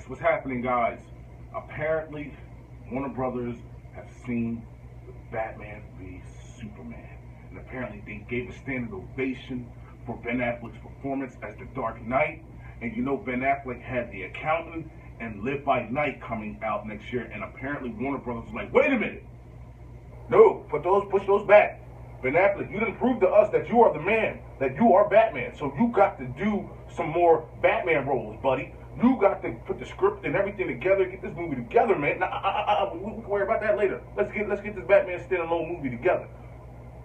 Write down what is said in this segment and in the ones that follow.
what's happening, guys? Apparently, Warner Brothers have seen Batman v Superman. And apparently they gave a standing ovation for Ben Affleck's performance as the Dark Knight. And you know Ben Affleck had The Accountant and Live by Night coming out next year. And apparently Warner Brothers was like, wait a minute. No, push those back. Ben Affleck, you didn't prove to us that you are the man, that you are Batman. So you got to do some more Batman roles, buddy. You got to put the script and everything together, get this movie together, man. We can worry about that later. Let's get this Batman standalone movie together.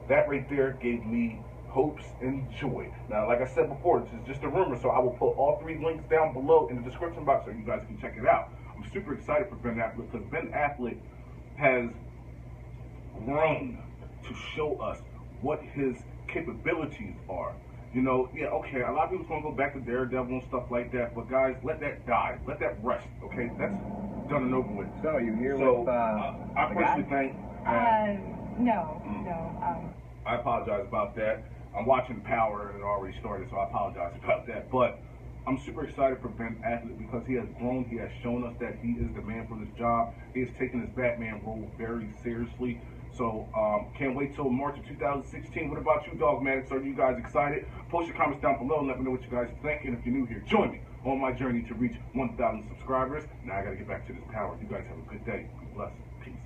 That right there gave me hopes and joy. Now, like I said before, this is just a rumor, so I will put all 3 links down below in the description box so you guys can check it out. I'm super excited for Ben Affleck because Ben Affleck has grown to show us what his capabilities are. You know, yeah, okay, a lot of people's gonna go back to Daredevil and stuff like that, but guys, let that die. Let that rest, okay? That's done and over with. So, you here So, with I personally think... No. I apologize about that. I'm watching Power and it already started, so I apologize about that. But I'm super excited for Ben Affleck because he has grown. He has shown us that he is the man for this job. He has taken his Batman role very seriously. So can't wait till March of 2016. What about you, Dogmatics? Are you guys excited? Post your comments down below and let me know what you guys think. And if you're new here, join me on my journey to reach 1,000 subscribers. Now I got to get back to this Power. You guys have a good day. Be blessed. Peace.